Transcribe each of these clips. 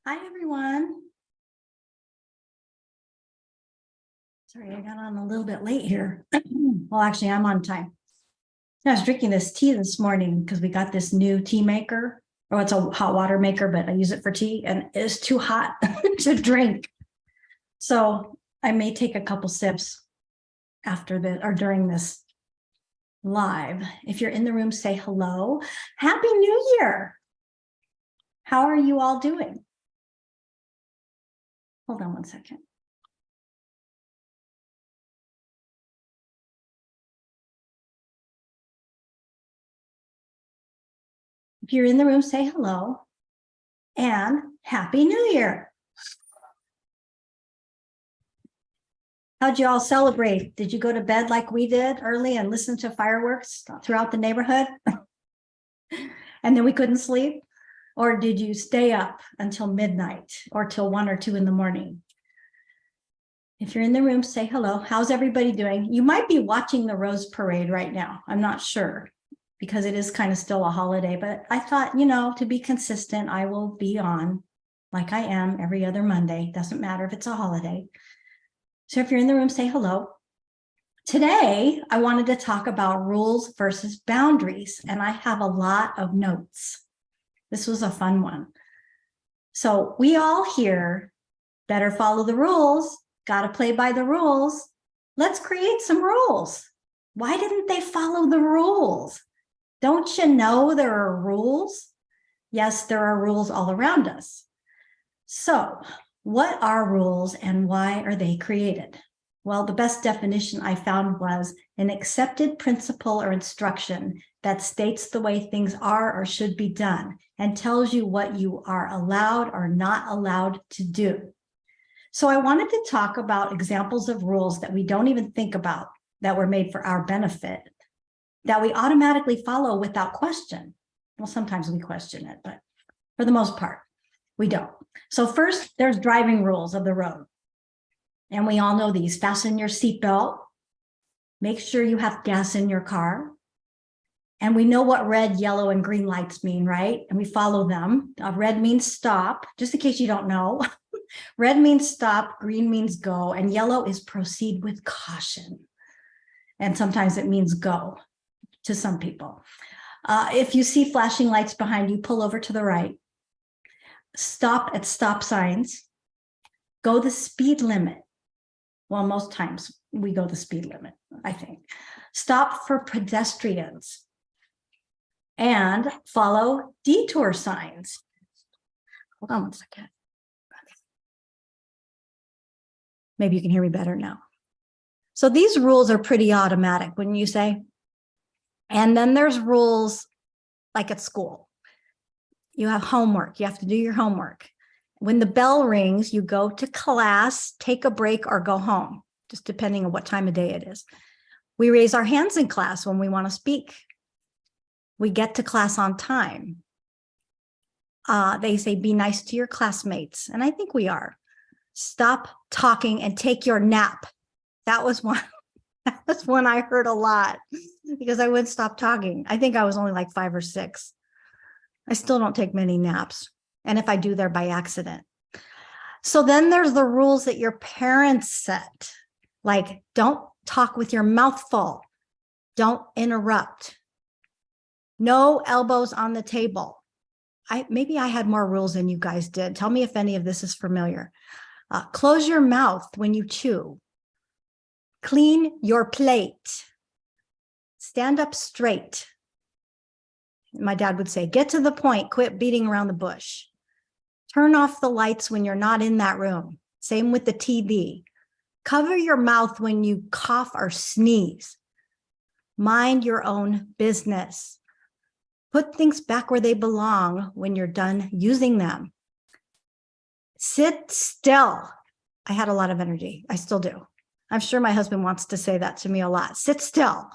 Hi, everyone. Sorry, I got on a little bit late here. Well, actually, I'm on time. I was drinking this tea this morning because we got this new tea maker. Oh, it's a hot water maker, but I use it for tea and it's too hot to drink. So I may take a couple sips after this or during this live. If you're in the room, say hello. Happy New Year. How are you all doing? Hold on one second. If you're in the room, say hello and Happy New Year. How'd you all celebrate? Did you go to bed like we did early and listen to fireworks throughout the neighborhood? And then we couldn't sleep? Or did you stay up until midnight or till 1 or 2 in the morning? If you're in the room, say hello. How's everybody doing? You might be watching the Rose Parade right now. I'm not sure because it is kind of still a holiday, but I thought, to be consistent, I will be on like I am every other Monday. Doesn't matter if it's a holiday. So if you're in the room, say hello. Today, I wanted to talk about rules versus boundaries, and I have a lot of notes. This was a fun one. So we all here better follow the rules, got to play by the rules. Let's create some rules. Why didn't they follow the rules? Don't you know there are rules? Yes, there are rules all around us. So what are rules and why are they created? Well, the best definition I found was an accepted principle or instruction that states the way things are or should be done and tells you what you are allowed or not allowed to do. So I wanted to talk about examples of rules that we don't even think about that were made for our benefit, that we automatically follow without question. Well, sometimes we question it, but for the most part, we don't. So first, there's driving rules of the road. And we all know these. Fasten your seatbelt. Make sure you have gas in your car. And we know what red, yellow, and green lights mean, right? And we follow them. Red means stop, just in case you don't know. Red means stop, green means go, and yellow is proceed with caution. And sometimes it means go to some people. If you see flashing lights behind you, pull over to the right. Stop at stop signs. Go the speed limit. Well, most times we go the speed limit, I think. Stop for pedestrians and follow detour signs. Hold on one second. Maybe you can hear me better now. So these rules are pretty automatic, wouldn't you say? And then there's rules like at school. You have homework, you have to do your homework. When the bell rings, you go to class, take a break, or go home, just depending on what time of day it is. We raise our hands in class when we want to speak. We get to class on time. They say, be nice to your classmates. And I think we are. Stop talking and take your nap. That was one. That was one I heard a lot because I wouldn't stop talking. I think I was only like 5 or 6. I still don't take many naps. And if I do, they're by accident. So then there's the rules that your parents set, like don't talk with your mouth full. Don't interrupt. No elbows on the table. Maybe I had more rules than you guys did. Tell me if any of this is familiar. Close your mouth when you chew. Clean your plate. Stand up straight. My dad would say, get to the point, quit beating around the bush. Turn off the lights when you're not in that room. Same with the TV. Cover your mouth when you cough or sneeze. Mind your own business. Put things back where they belong when you're done using them. Sit still. I had a lot of energy. I still do. I'm sure my husband wants to say that to me a lot. Sit still.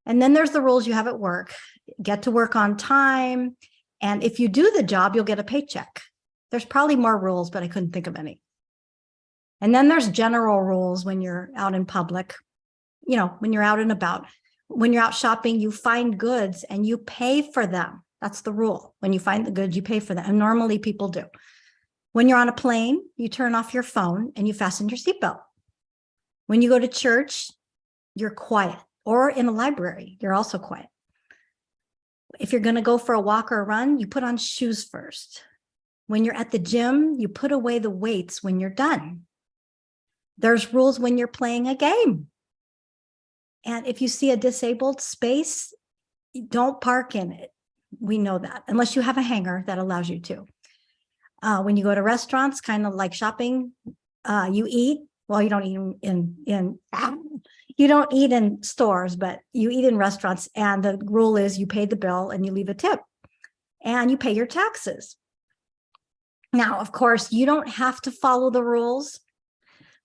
And then there's the rules you have at work. Get to work on time. And if you do the job, you'll get a paycheck. There's probably more rules, but I couldn't think of any. And then there's general rules when you're out in public, when you're out and about. When you're out shopping, you find goods and you pay for them. That's the rule. When you find the goods, you pay for them. And normally people do. When you're on a plane, you turn off your phone and you fasten your seatbelt. When you go to church, you're quiet, or in a library, you're also quiet. If you're going to go for a walk or a run, you put on shoes first. When you're at the gym, you put away the weights when you're done. There's rules when you're playing a game. And if you see a disabled space, don't park in it. We know that, unless you have a hanger that allows you to. When you go to restaurants, kind of like shopping, you eat. Well, you don't eat you don't eat in stores, but you eat in restaurants. And the rule is you pay the bill and you leave a tip and you pay your taxes. Now, of course, you don't have to follow the rules,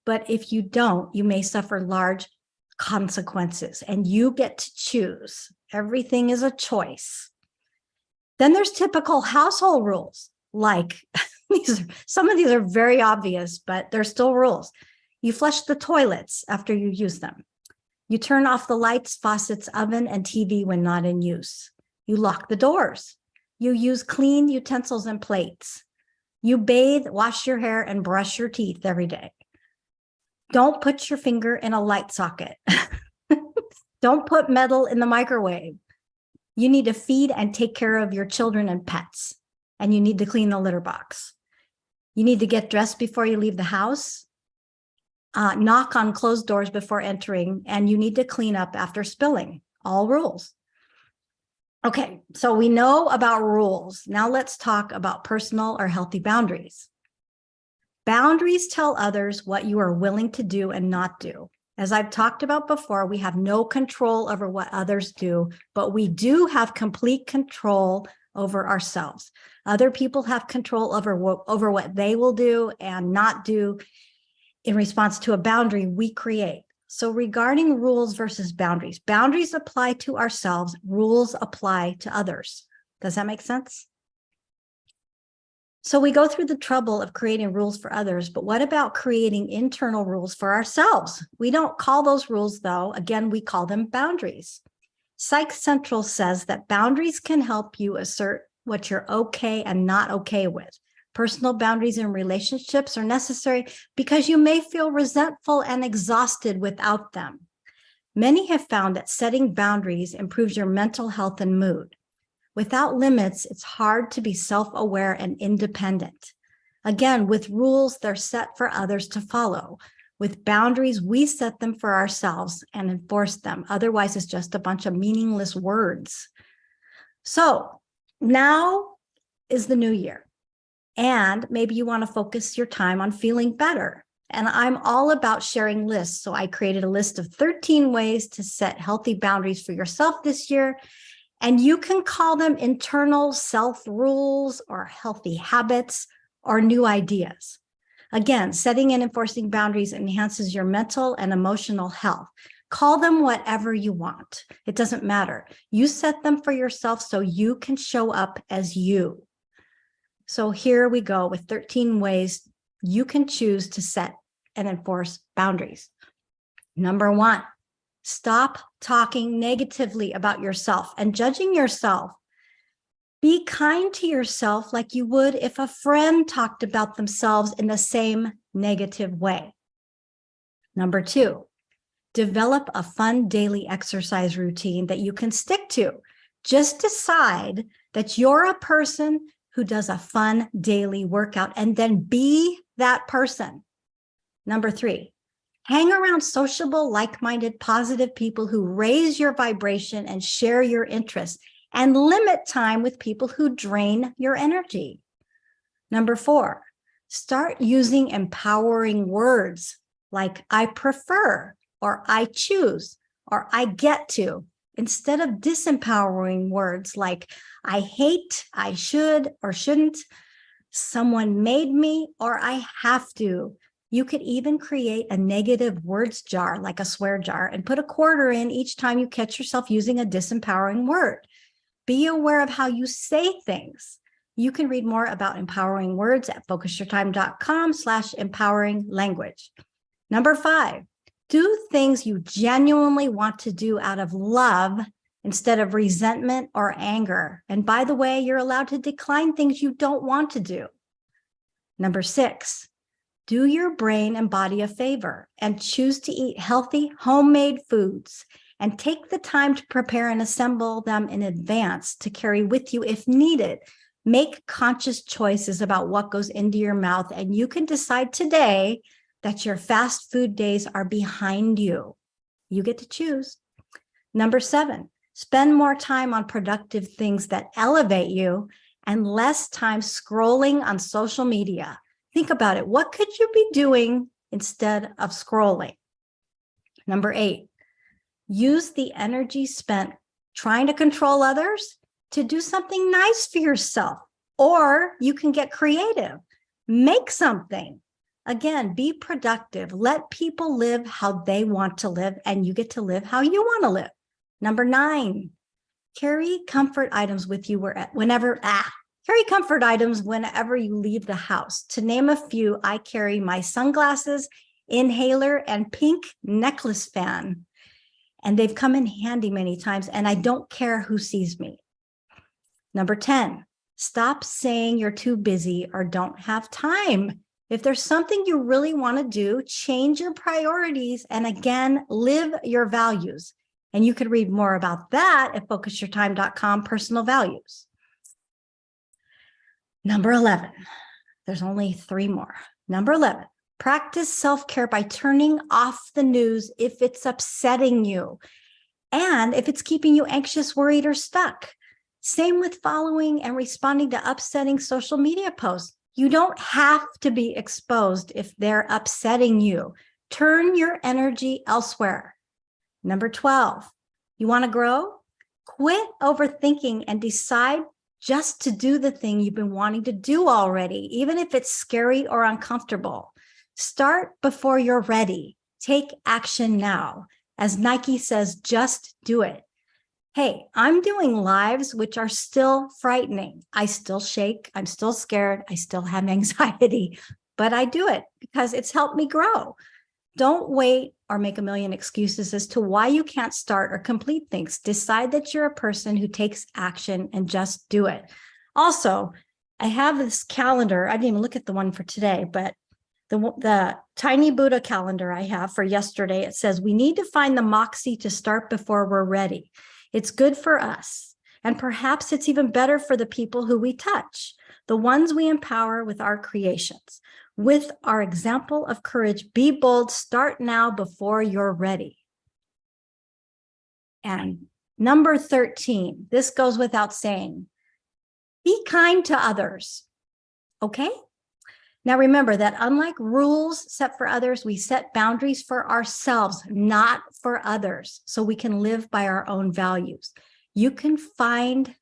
but if you don't, you may suffer large consequences and you get to choose. Everything is a choice. Then there's typical household rules, like some of these are very obvious, but they're still rules. You flush the toilets after you use them. You turn off the lights, faucets, oven, and TV when not in use. You lock the doors. You use clean utensils and plates. You bathe, wash your hair, and brush your teeth every day. Don't put your finger in a light socket. Don't put metal in the microwave. You need to feed and take care of your children and pets, and you need to clean the litter box. You need to get dressed before you leave the house, knock on closed doors before entering, and you need to clean up after spilling. All rules. Okay, so we know about rules. Now let's talk about personal or healthy boundaries. Boundaries tell others what you are willing to do and not do. As I've talked about before, we have no control over what others do, but we do have complete control over ourselves. Other people have control over what they will do and not do in response to a boundary we create. So regarding rules versus boundaries, boundaries apply to ourselves, rules apply to others. Does that make sense? So we go through the trouble of creating rules for others, but what about creating internal rules for ourselves? We don't call those rules, though. Again, we call them boundaries. Psych Central says that boundaries can help you assert what you're okay and not okay with. Personal boundaries in relationships are necessary because you may feel resentful and exhausted without them. Many have found that setting boundaries improves your mental health and mood. Without limits, it's hard to be self-aware and independent. Again, with rules, they're set for others to follow. With boundaries, we set them for ourselves and enforce them. Otherwise, it's just a bunch of meaningless words. So now is the new year. And maybe you want to focus your time on feeling better. And I'm all about sharing lists. So I created a list of 13 ways to set healthy boundaries for yourself this year. And you can call them internal self rules or healthy habits or new ideas. Again, setting and enforcing boundaries enhances your mental and emotional health. Call them whatever you want. It doesn't matter. You set them for yourself so you can show up as you. So here we go with 13 ways you can choose to set and enforce boundaries. Number 1, stop talking negatively about yourself and judging yourself. Be kind to yourself like you would if a friend talked about themselves in the same negative way. Number 2, develop a fun daily exercise routine that you can stick to. Just decide that you're a person who does a fun daily workout and then be that person. Number 3, hang around sociable, like-minded, positive people who raise your vibration and share your interests, and limit time with people who drain your energy. Number 4, start using empowering words like I prefer, or I choose, or I get to, instead of disempowering words like I hate, I should or shouldn't, someone made me, or I have to. You could even create a negative words jar, like a swear jar, and put a quarter in each time you catch yourself using a disempowering word. Be aware of how you say things. You can read more about empowering words at focusyourtime.com/empowering language. Number 5, do things you genuinely want to do out of love instead of resentment or anger. And by the way, you're allowed to decline things you don't want to do. Number 6, do your brain and body a favor and choose to eat healthy homemade foods and take the time to prepare and assemble them in advance to carry with you if needed. Make conscious choices about what goes into your mouth, and you can decide today that your fast food days are behind you. You get to choose. Number 7, spend more time on productive things that elevate you and less time scrolling on social media. Think about it. What could you be doing instead of scrolling? Number 8, use the energy spent trying to control others to do something nice for yourself, or you can get creative. Make something. Again, be productive. Let people live how they want to live, and you get to live how you want to live. Number 9, carry comfort items with you whenever you leave the house. To name a few, I carry my sunglasses, inhaler, and pink necklace fan. And they've come in handy many times, and I don't care who sees me. Number 10, stop saying you're too busy or don't have time. If there's something you really want to do, change your priorities and again, live your values. And you could read more about that at focusyourtime.com, personal values. Number 11, there's only 3 more. Number 11, practice self-care by turning off the news if it's upsetting you and if it's keeping you anxious, worried, or stuck. Same with following and responding to upsetting social media posts. You don't have to be exposed if they're upsetting you. Turn your energy elsewhere. Number 12, you want to grow? Quit overthinking and decide just to do the thing you've been wanting to do already, even if it's scary or uncomfortable. Start before you're ready. Take action now. As Nike says, just do it. Hey, I'm doing lives which are still frightening. I still shake. I'm still scared. I still have anxiety, but I do it because it's helped me grow. Don't wait or make a million excuses as to why you can't start or complete things. Decide that you're a person who takes action and just do it. Also, I have this calendar. I didn't even look at the one for today, but the Tiny Buddha calendar I have for yesterday, it says, we need to find the moxie to start before we're ready. It's good for us. And perhaps it's even better for the people who we touch, the ones we empower with our creations. With our example of courage, be bold, start now before you're ready. And number 13, this goes without saying, be kind to others, okay? Now remember that unlike rules set for others, we set boundaries for ourselves, not for others, so we can live by our own values. You can find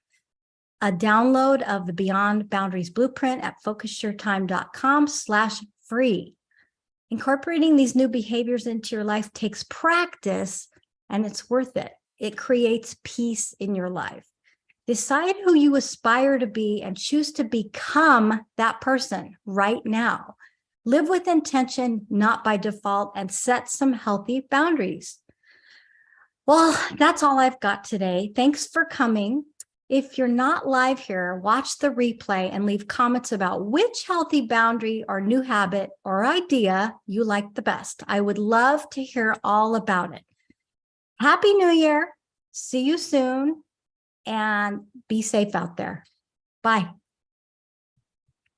a download of the Beyond Boundaries Blueprint at focusyourtime.com/free. Incorporating these new behaviors into your life takes practice, and it's worth it. It creates peace in your life. Decide who you aspire to be and choose to become that person right now. Live with intention, not by default, and set some healthy boundaries. Well, that's all I've got today. Thanks for coming. If you're not live here, watch the replay and leave comments about which healthy boundary or new habit or idea you like the best. I would love to hear all about it. Happy New Year. See you soon. And be safe out there. Bye.